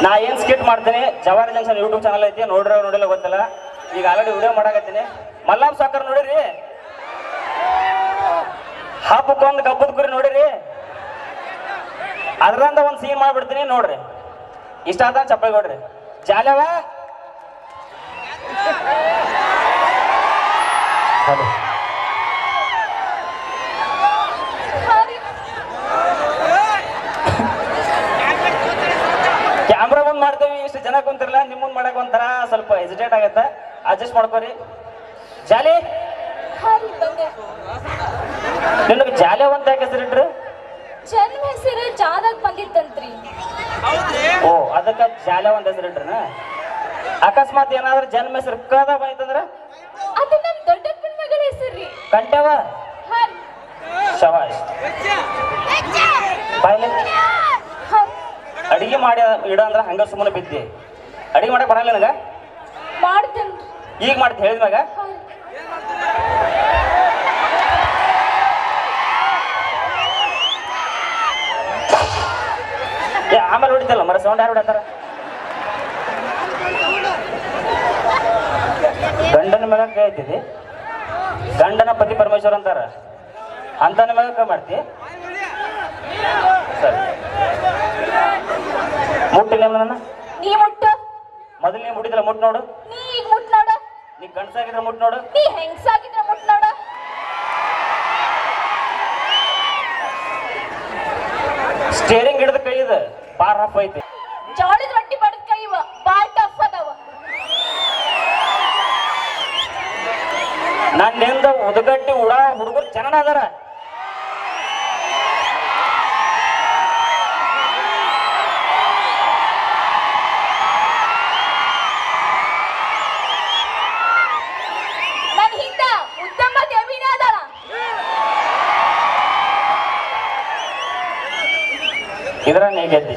ನಾ ಏನ್ ಸ್ಕಿಟ್ ಮಾಡ್ತೇನೆ ಜವಾರಿ ಜಂಕ್ಷನ್ ಯೂಟ್ಯೂಬ್ ಚಾನಲ್ ಐತಿ, ನೋಡಿಲ್ಲ ಗೊತ್ತಿಲ್ಲ. ಈಗ ಆಲ್ರೆಡಿ ವಿಡಿಯೋ ಮಾಡಾಕತ್ತೀನಿ. ಮಲ್ಲಾಮ್ ಸಾಕರ್ ನೋಡಿರಿ, ಹಬ್ಬಕ್ಕೊಂದು ಗಬ್ಬದ ಕುರಿ ನೋಡಿರಿ, ಅದ್ರಂದ ಒಂದ್ ಸೀನ್ ಮಾಡ್ಬಿಡ್ತೀನಿ ನೋಡ್ರಿ. ಇಷ್ಟ ಆದ ಚಪ್ಪಲಿ ಕೊಡ್ರಿ. ಜಾಲವ ಕ್ಯಾಮ್ರಾ ಬಂದ್ ಮಾಡ್ತೇವಿ, ಇಷ್ಟು ಜನ ಕುಂತಿರಲ್ಲ, ನಿಮ್ ಮುಂದ್ ಮಾಡಕ್ ಒಂಥರ ಸ್ವಲ್ಪ ಹೆಸಿಟೇಟ್ ಆಗತ್ತ, ಅಡ್ಜಸ್ಟ್ ಮಾಡ್ಕೋರಿ. ಜಾಲಿ ನಿನಗೆ ಜಾಲಿ ಅಂತ ಯಾಕೆ ಹೆಸರಿಟ್ರು? ಜನ್ಮ ಹೆಸರು ಜಾದಾಗ ಬಂದಿತ್ತಂತ್ರಿ. ಓ ಅದಕ್ಕ ಜಾಲ ಒಂದ್ ಹೆಸರಿಟ್ರನ? ಅಕಸ್ಮಾತ್ ಏನಾದ್ರ ಜನ್ಮ ಹೆಸರು ಕದ ಬಂತಂದ್ರ ಅದು ನಮ್ ದೊಡ್ಡಪ್ಪನ ಮಗಳ ಹೆಸರ್ರಿ. ಕಂಟವ ಶವಾಶ್. ಬಾಯ್ಲೆ ಅಡಿಗೆ ಮಾಡಿ ಇಡ ಅಂದ್ರ ಹಂಗ ಸುಮ್ಮನೆ ಬಿದ್ದಿ. ಅಡಿಗೆ ಮಾಡಕ್ ಬರಲ್ಲ ನನಗ? ಮಾಡ್ತೇನ್ರಿ. ಈಗ ಮಾಡ್ತಿ ಹೇಳಿದ್ಮ್ಯಾಗ ಆಮೇಲೆ ಹೊಡಿತಲ್ಲ ಮರ ಸೌಂಡ್ ಯಾರು ಹೊಡತಾರ? ಗಂಡನ ಮಗ ಕೇಳ್ತಿದ್ದಿ, ಗಂಡನ ಪತಿ ಪರಮೇಶ್ವರ ಅಂತಾರ, ಅಂತ ಮಗ ಮಾಡ್ತಿ. ಸರಿ ಮುಟ್ಟಿಲ್ಲ ನನ್ನ ನೀ ಮುಟ್ಟು. ಮೊದಲು ನೀ ಮುಟ್ಟಿದಿಲ್ಲ, ಮುಟ್ ನೋಡು. ನೀ ಈಗ ಮುಟ್ ನೋಡ. ನೀ ಗಂಡಸಾಗಿದ್ರೆ ಮುಟ್ ನೋಡು. ನೀ ಹೆಂಗಸಾಗಿದ್ರೆ ಮುಟ್ ನೋಡ. ಸ್ಟೇರಿಂಗ್ ಹಿಡಿದ ಕೈ ಇದೆ, ಬಾರ್ ಹಪ್ಪ ಐತಿ. ಜೋಳದ ರೊಟ್ಟಿ ಬಡದ ಕೈ ಇವ, ಬಾಳ್ ಟಫ್ ಅದಾವ. ನನ್ನಿಂದ ಉದಗಟ್ಟಿ ಉಡಾ ಹುಡುಗರು ಚೆನ್ನಾಗ ಅದಾರ. ನನ್ ಹಿಂದ ಉತ್ತಮ ದೇವಿನ ಅದಾಳ. ಇದ್ರ ನೀ ಗೆದ್ದಿ.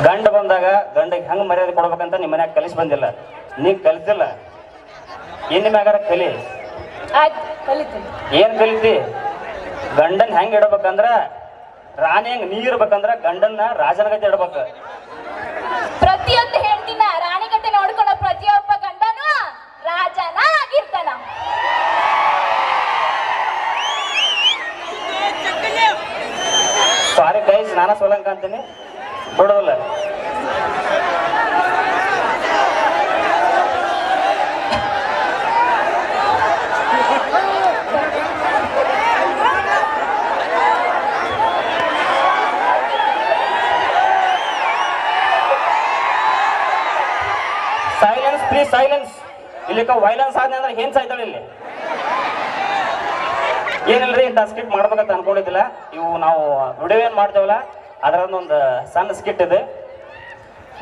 ಗಂಡ ಬಂದಾಗ ಗಂಡಿಗೆ ಹೆಂಗ್ ಮರ್ಯಾದೆ ಕೊಡ್ಬೇಕಂತ ನಿಮ್ಮ ಮನ್ಯಾಗ ಕಲಿಸಿ ಬಂದಿಲ್ಲ, ನೀ ಕಲಿತಿಲ್ಲ. ಇನ್ನು ಮ್ಯಾಗಾರ ಕಲಿ. ಆಯ್ತು ಕಲಿತೀನಿ. ಏನ್ ಕಲಿತಿ? ಗಂಡನ್ ಹೆಂಗ್ ಇಡ್ಬೇಕಂದ್ರ ರಾಣಿ ಹೆಂಗ್ ನೀ ಇರ್ಬೇಕಂದ್ರ ಗಂಡನ್ನ ರಾಜನ ಗತಿ ಇಡ್ಬೇಕು. ಪ್ರತಿಯೊಂದು ಹೆಂಡತಿನ ರಾಣಿಗತೆ ನೋಡ್ಕೊಳ್ಳೋ ಪ್ರತಿಯೊಬ್ಬ ಗಂಡನು ರಾಜನ ಆಗಿರ್ತಾನ. ಸಾರಿ ಗೈಸ್, ನಾನ ಸೋಲಂಕ ಅಂತೀನಿ, ಬಿಡೋದಿಲ್ಲ. Silence please, silence. ಇಲ್ಲಿಕ ವೈಲೆನ್ಸ್ ಆದ ಅಂದ್ರೆ ಏನ್ ಸಾಯ್ತಾಳೆ ಇಲ್ಲಿ? ಏನಿಲ್ರಿ, ಇಂಥ ಸ್ಕಿಟ್ ಮಾಡ್ಬೇಕಂತ ಅನ್ಕೊಂಡಿದ್ದಿಲ್ಲ. ಇವು ನಾವು ವಿಡಿಯೋ ಏನ್ ಮಾಡ್ತೇವಲ್ಲ ಅದರೊಂದೊಂದು ಸಣ್ಣ ಸ್ಕಿಟ್ ಇದೆ.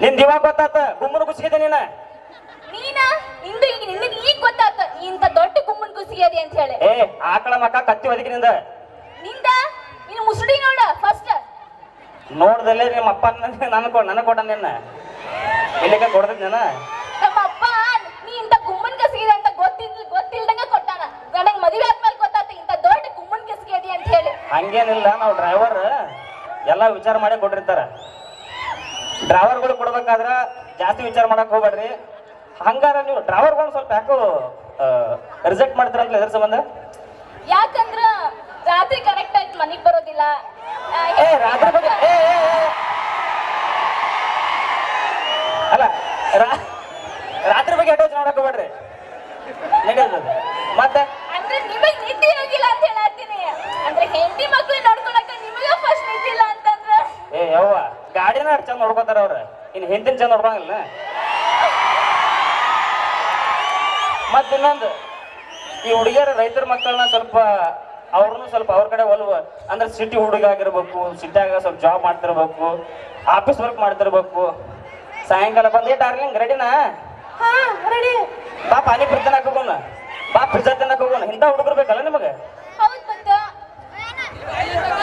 ನಿನ್ ಇವಾಗ ಗೊತ್ತಾತ ಗುಮ್ಮನ ಕುಸಿಗಿದೆ ನೀನ. ನೀನ ನಿಂದು ಈಗ ನಿನಗೆ ಈಗ ಗೊತ್ತಾತ ಇಂತ ದೊಡ್ಡ ಗುಮ್ಮನ್ ಕುಸಿಯದಿ ಅಂತ ಹೇಳಿ. ಏ ಆಕಳ ಮಕ್ಕ ಕತ್ತಿ ಒದಗಿನಿಂದ ನಿಂದ ನೀನು ಮುಸುಡಿ ನೋಡ ಫಸ್ಟ್. ನೋಡ್ದಲ್ಲೇ ನಿಮ್ಮ ಅಪ್ಪ ನನಗ್ ಕೊಟ್ಟ ನಿನ್ನ ಇಲ್ಲಿಕ ಕೊಡ್ತಿದ್ ನೀನ. ನಮ್ಮ ಅಪ್ಪ ನೀ ಇಂತ ಗುಮ್ಮನ್ ಕಸಿಗಿದೆ ಅಂತ ಗೊತ್ತಿಲ್ದಂಗ ಕೊಟ್ಟಾನ. ನನಗೆ ಮದುವೆ ಆದ್ಮೇಲೆ ಗೊತ್ತಾತ ಇಂತ ದೊಡ್ಡ ಗುಮ್ಮನ್ ಕಸಿಯದಿ ಅಂತ ಹೇಳಿ. ಹಂಗೇನಿಲ್ಲ, ನಾವು ಡ್ರೈವರ್ ಎಲ್ಲ ವಿಚಾರ ಮಾಡಿ ಕೊಟ್ಟಿರ್ತಾರ. ಡ್ರೈವರ್ಗಳು ಕೊಡ್ಬೇಕಾದ್ರ ಜಾಸ್ತಿ ವಿಚಾರ ಮಾಡಕ್ ಹೋಗ್ಬೇಡ್ರಿ. ಹಂಗಾರ ನೀವು ಡ್ರೈವರ್ಗಳು ಸ್ವಲ್ಪ ಯಾಕೋ ರಿಜೆಕ್ಟ್ ಮಾಡ್ತೀರಂತ ಎದ್ರ ಸಂಬಂಧ? ಯಾಕಂದ್ರ ರಾತ್ರಿ ಕರೆಕ್ಟ್ ಆಗಿ ಮನೆಗ್ ಬರೋದಿಲ್ಲ. ಏ ರಾತ್ರಿ ಬಗ್ಗೆ ಅಲ್ಲ, ರಾತ್ರಿ ಬಗ್ಗೆ ಎಷ್ಟೋ ನೋಡಕ್ ಹೋಗ್ಬೇಡ್ರಿ, ನಡೆಯೋದು. ಮತ್ತೆ ಅಂದ್ರೆ ನಿಮಗ್ ನಿದ್ದೆ ಹೋಗಿಲ್ಲ ಅಂತ ಹೇಳತ್ತೀನಿ. ಅಂದ್ರೆ ಹೆಂಡತಿ ಮಕ್ಳು ನೋಡ್ಕೊಳಕ ನಿಮಗ ಫಸ್ಟ್ ನಿದ್ದಿಲ್ಲ ಅಂತಂದ್ರ ಏ ಯವ್ವ, ಗಾಡಿನ ಅಷ್ಟು ಚಂದ ನೋಡ್ಕೋತಾರ ಅವ್ರ, ಇನ್ನು ಹಿಂದಿನ ಚಂದ ನೋಡ್ಬಂಗಿಲ್ಲ. ಮತ್ ಇನ್ನೊಂದು, ಈ ಹುಡುಗಿಯರ ರೈತರ ಮಕ್ಕಳನ್ನ ಸ್ವಲ್ಪ ಅವ್ರನ್ನು ಸ್ವಲ್ಪ ಅವ್ರ ಕಡೆ ಒಲವು ಅಂದ್ರೆ ಸಿಟಿ ಹುಡುಗ ಆಗಿರ್ಬೇಕು, ಸಿಟಿಯಾಗ ಸ್ವಲ್ಪ ಜಾಬ್ ಮಾಡ್ತಿರ್ಬೇಕು, ಆಫೀಸ್ ವರ್ಕ್ ಮಾಡ್ತಿರ್ಬೇಕು. ಸಾಯಂಕಾಲ ಬಂದೇ ಡಾರ್ಲಿಂಗ್ ರೆಡಿನಾ? ಹಾ ರೆಡಿ. ಬಾ ಪಾನಿಪುರಿ ತಿನ್ನಕ್ ಹೋಗೋಣ, ಬಾ ಪಿಜ್ಜಾ ತಿನ್ನಕ್ ಹೋಗೋಣ. ಇಂಥ ಹುಡುಗರು ಬೇಕಲ್ಲ ನಿಮಗೆ? ಹೌದ್ ಮತ್ತ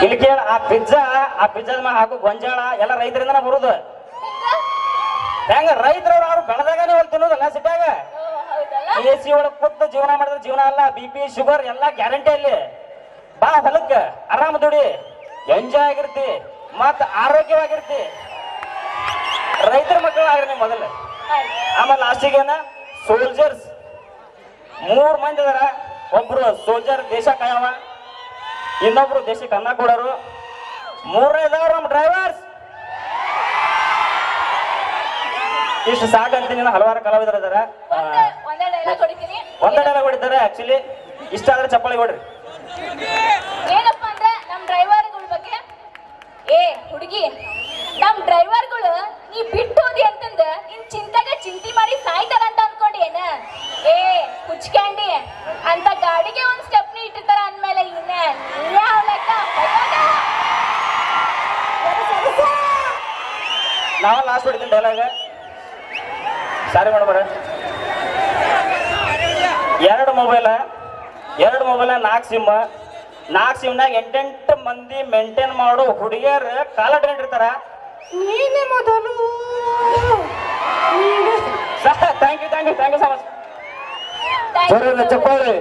ಇಲ್ಲಿ ಕೇಳ, ಆ ಪಿಜ್ಜಾದ ಮ್ಯಾಗ ಹಾಕೋ ಗೊಂಜಾಳ ಎಲ್ಲ ರೈತರಿಂದನ ಬರುದು. ಹೆಂಗ ರೈತರವ್ರು ಅವ್ರು ಬೆಳೆದಾಗನೇ ಹೋಗಿ ತಿನ್ನೋದಲ್ಲ ಸಿಟ್ಯಾಗ. AC ಒಳಗ್ ಕೂತು ಜೀವನ ಮಾಡಿದ್ರೆ ಜೀವನ ಅಲ್ಲ, BP ಶುಗರ್ ಎಲ್ಲ ಗ್ಯಾರಂಟಿ ಅಲ್ಲಿ. ಬಾ ಹೊಲಕ್ಕ ಆರಾಮ ದುಡಿ, ಎಂಜಾಯ್ ಆಗಿರ್ತಿ. ಮತ್ತ ಆರೋಗ್ಯವಾಗಿರ್ತಿ. ರೈತರ ಮಕ್ಕಳು ಆಗ್ರಿ ನೀವು ಮೊದಲು. ಆಮೇಲೆ ಲಾಸ್ಟಿಗೆ ಏನ ಸೋಲ್ಜರ್ಸ್ 3 ಮಂದಿ ಅದಾರ. ಒಬ್ರು ಸೋಲ್ಜರ್ ದೇಶ ಕಾಯವ, ಇನ್ನೊಬ್ರು ದೇಶಕ್ಕೆ ಅನ್ನ ಕೊಡೋರು, 3ನೇದವ್ರು ನಮ್ಮ ಡ್ರೈವರ್ಸ್. ಇಷ್ಟು ಸಾಕಂತೀನಿ. ಹಲವಾರು ಕಲಾವಿದರು ಇದಾರ. ಒಂದೇ ಡೈಲಾಗ್ ಹೊಡಿತೀನಿ. ಒಂದೇ ಡೈಲಾಗ್ ಹೊಡಿತಾರೆ. ಆಕ್ಚುಲಿ ಇಷ್ಟ ಆದ್ರೆ ಚಪ್ಪಾಳಿ ಕೊಡ್ರಿ. ಏನಪ್ಪಾ ಅಂದ್ರೆ ನಮ್ ಡ್ರೈವರ್ಗಳ ಬಗ್ಗೆ, ಏ ಹುಡುಗಿ, ನಮ್ ಡ್ರೈವರ್ಗಳು ನೀ ಬಿಟ್ಟು ಹೋದಿ ಅಂತಂದ ನಿನ್ ಚಿಂತೆ ಮಾಡಿ ಸಾಯ್ತಾರ ಅಂತ ಅನ್ಕೊಂಡಿ ಏನ? ಏ ಹುಚ್ಕ್ಯಾಂಡಿ, ಅಂತ ಗಾಡಿಗೆ ಒಂದ್ ಸ್ಟೆಪ್ನಿ ಇಟ್ಟಿರ್ತಾರ ಅಂದ್ಮೇಲೆ ಇನ್ನ ಯಾವ ಲೆಕ್ಕ? ನಾವ ಲಾಸ್ಟ್ ಹೊಡಿತೀನಿ ಡೈಲಾಗ. ಸಾರಿ ಮಾಡಬಾರ. 2 ಮೊಬೈಲ 4 ಸಿಮ್. 4 ಸಿಮ್ನಾಗ 8 ಮಂದಿ ಮೇಂಟೈನ್ ಮಾಡೋ ಹುಡುಗಿಯರು ಕಾಲ ಇಟ್ಟಿರ್ತಾರ. ನೀನೇ ಮೊದಲು. Thank you so much. ಚಪ್ಪಾಳೆ.